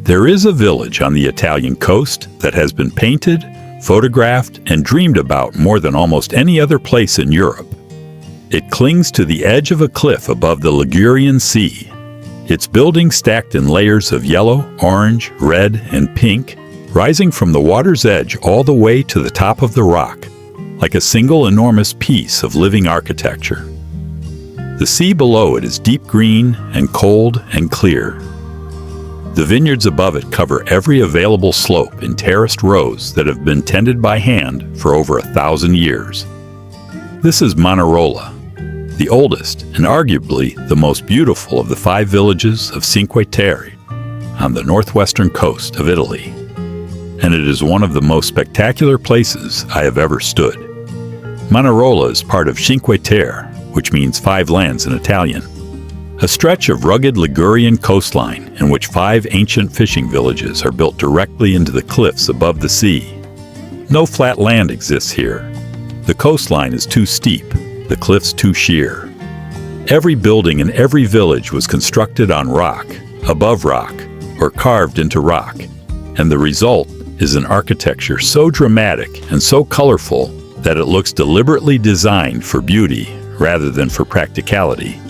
There is a village on the Italian coast that has been painted, photographed, and dreamed about more than almost any other place in Europe. It clings to the edge of a cliff above the Ligurian Sea. Its buildings stacked in layers of yellow, orange, red, and pink, rising from the water's edge all the way to the top of the rock, like a single enormous piece of living architecture. The sea below it is deep green and cold and clear. The vineyards above it cover every available slope in terraced rows that have been tended by hand for over 1,000 years. This is Manarola, the oldest and arguably the most beautiful of the 5 villages of Cinque Terre on the northwestern coast of Italy. And it is one of the most spectacular places I have ever stood. Manarola is part of Cinque Terre, which means 5 lands in Italian, a stretch of rugged Ligurian coastline in which 5 ancient fishing villages are built directly into the cliffs above the sea. No flat land exists here. The coastline is too steep, the cliffs too sheer. Every building in every village was constructed on rock, above rock, or carved into rock, and the result is an architecture so dramatic and so colorful that it looks deliberately designed for beauty rather than for practicality.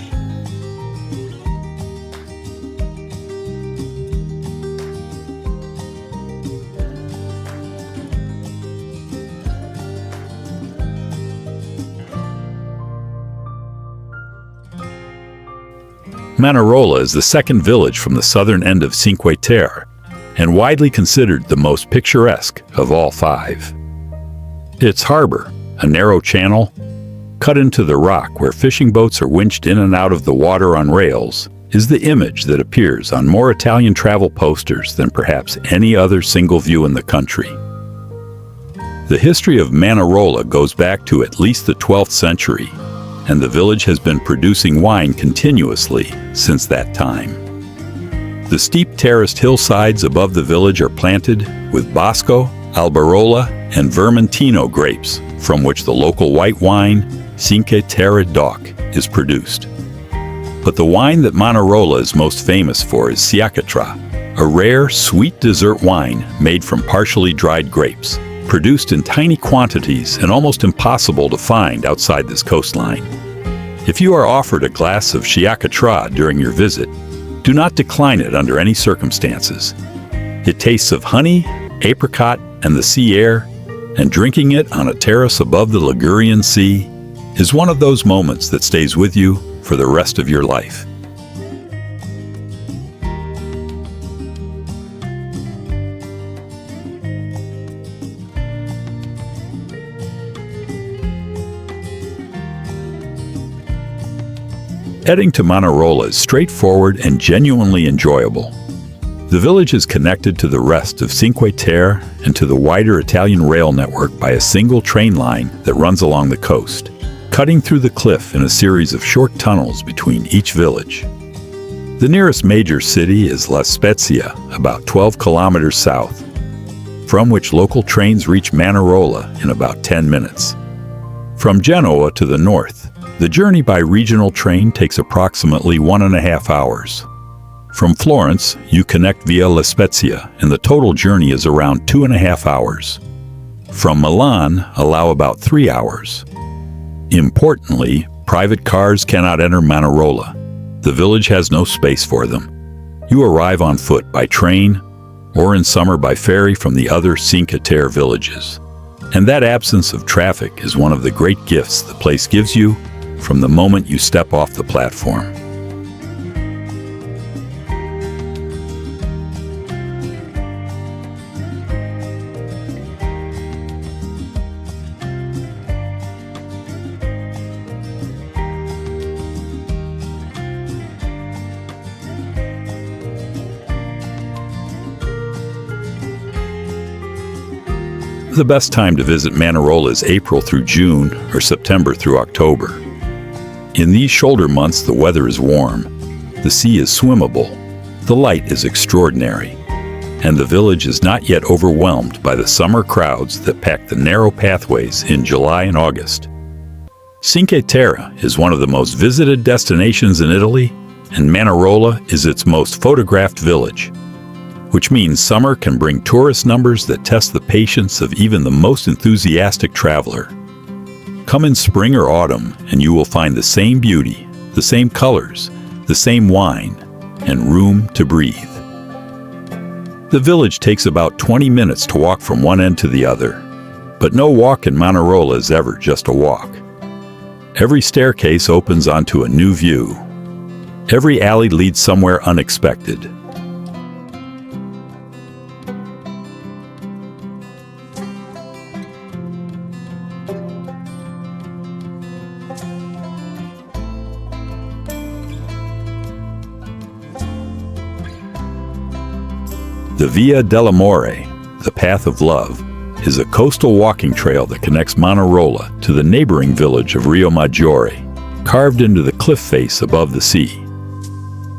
Manarola is the second village from the southern end of Cinque Terre, and widely considered the most picturesque of all 5. Its harbor, a narrow channel, cut into the rock where fishing boats are winched in and out of the water on rails, is the image that appears on more Italian travel posters than perhaps any other single view in the country. The history of Manarola goes back to at least the 12th century, and the village has been producing wine continuously since that time. The steep terraced hillsides above the village are planted with Bosco, Albarola, and Vermentino grapes, from which the local white wine, Cinque Terre DOC, is produced. But the wine that Manarola is most famous for is Sciacchetrà, a rare, sweet dessert wine made from partially dried grapes, produced in tiny quantities and almost impossible to find outside this coastline. If you are offered a glass of Sciacchetrà during your visit, do not decline it under any circumstances. It tastes of honey, apricot, and the sea air, and drinking it on a terrace above the Ligurian Sea is one of those moments that stays with you for the rest of your life. Heading to Manarola is straightforward and genuinely enjoyable. The village is connected to the rest of Cinque Terre and to the wider Italian rail network by a single train line that runs along the coast, cutting through the cliff in a series of short tunnels between each village. The nearest major city is La Spezia, about 12 kilometers south, from which local trains reach Manarola in about 10 minutes. From Genoa to the north, the journey by regional train takes approximately 1.5 hours. From Florence, you connect via La Spezia, and the total journey is around 2.5 hours. From Milan, allow about 3 hours. Importantly, private cars cannot enter Manarola. The village has no space for them. You arrive on foot by train, or in summer by ferry from the other Cinque Terre villages. And that absence of traffic is one of the great gifts the place gives you from the moment you step off the platform. The best time to visit Manarola is April through June or September through October. In these shoulder months, the weather is warm, the sea is swimmable, the light is extraordinary, and the village is not yet overwhelmed by the summer crowds that pack the narrow pathways in July and August. Cinque Terre is one of the most visited destinations in Italy, and Manarola is its most photographed village. which means summer can bring tourist numbers that test the patience of even the most enthusiastic traveler. Come in spring or autumn, and you will find the same beauty, the same colors, the same wine, and room to breathe. The village takes about 20 minutes to walk from one end to the other, but no walk in Manarola is ever just a walk. Every staircase opens onto a new view. Every alley leads somewhere unexpected. The Via dell'Amore, the Path of Love, is a coastal walking trail that connects Manarola to the neighboring village of Rio Maggiore, carved into the cliff face above the sea.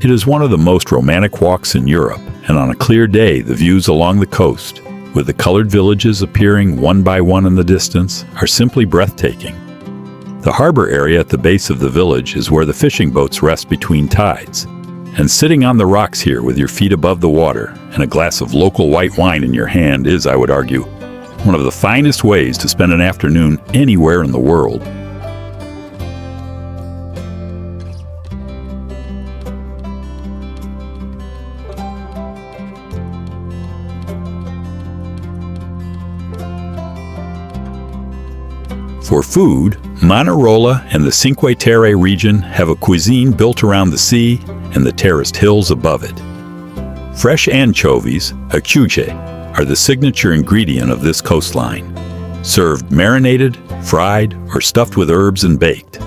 It is one of the most romantic walks in Europe, and on a clear day, the views along the coast, with the colored villages appearing one by one in the distance, are simply breathtaking. The harbor area at the base of the village is where the fishing boats rest between tides, and sitting on the rocks here with your feet above the water and a glass of local white wine in your hand is, I would argue, one of the finest ways to spend an afternoon anywhere in the world. For food, Manarola and the Cinque Terre region have a cuisine built around the sea and the terraced hills above it. Fresh anchovies, acciughe, are the signature ingredient of this coastline, served marinated, fried, or stuffed with herbs and baked.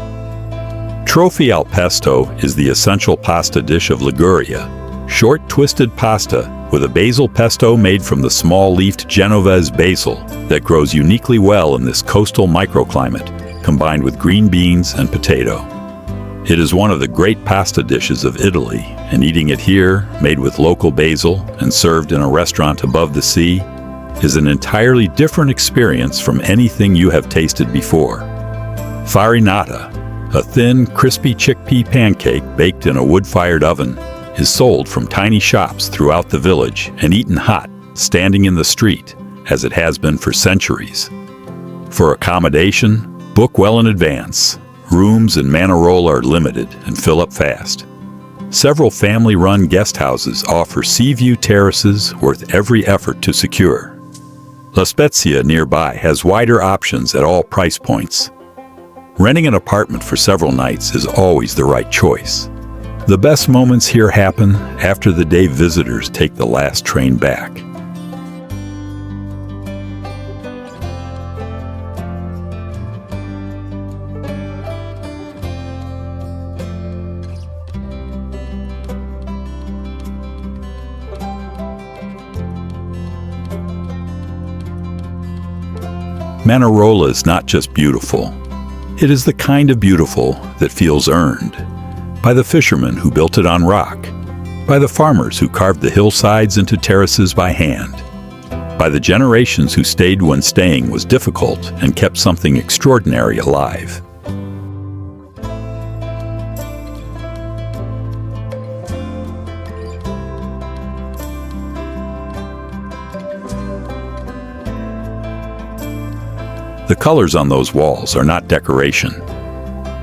Trofie al pesto is the essential pasta dish of Liguria, short twisted pasta with a basil pesto made from the small-leafed Genovese basil that grows uniquely well in this coastal microclimate, combined with green beans and potato. It is one of the great pasta dishes of Italy, and eating it here, made with local basil and served in a restaurant above the sea, is an entirely different experience from anything you have tasted before. Farinata, a thin, crispy chickpea pancake baked in a wood-fired oven, is sold from tiny shops throughout the village and eaten hot, standing in the street, as it has been for centuries. For accommodation, book well in advance. Rooms in Manarola are limited and fill up fast. Several family-run guest houses offer sea view terraces worth every effort to secure. La Spezia nearby has wider options at all price points. Renting an apartment for several nights is always the right choice. The best moments here happen after the day visitors take the last train back. Manarola is not just beautiful. It is the kind of beautiful that feels earned. By the fishermen who built it on rock. By the farmers who carved the hillsides into terraces by hand. By the generations who stayed when staying was difficult and kept something extraordinary alive. The colors on those walls are not decoration.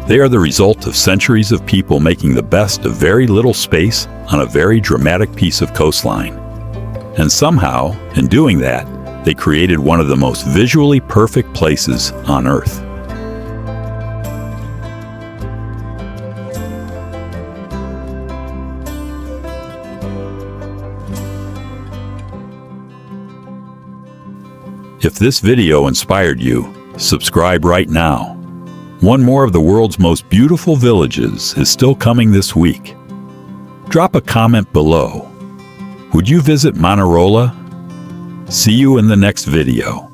They are the result of centuries of people making the best of very little space on a very dramatic piece of coastline. And somehow, in doing that, they created one of the most visually perfect places on Earth. If this video inspired you, subscribe right now. One more of the world's most beautiful villages is still coming this week. Drop a comment below. Would you visit Manarola? See you in the next video.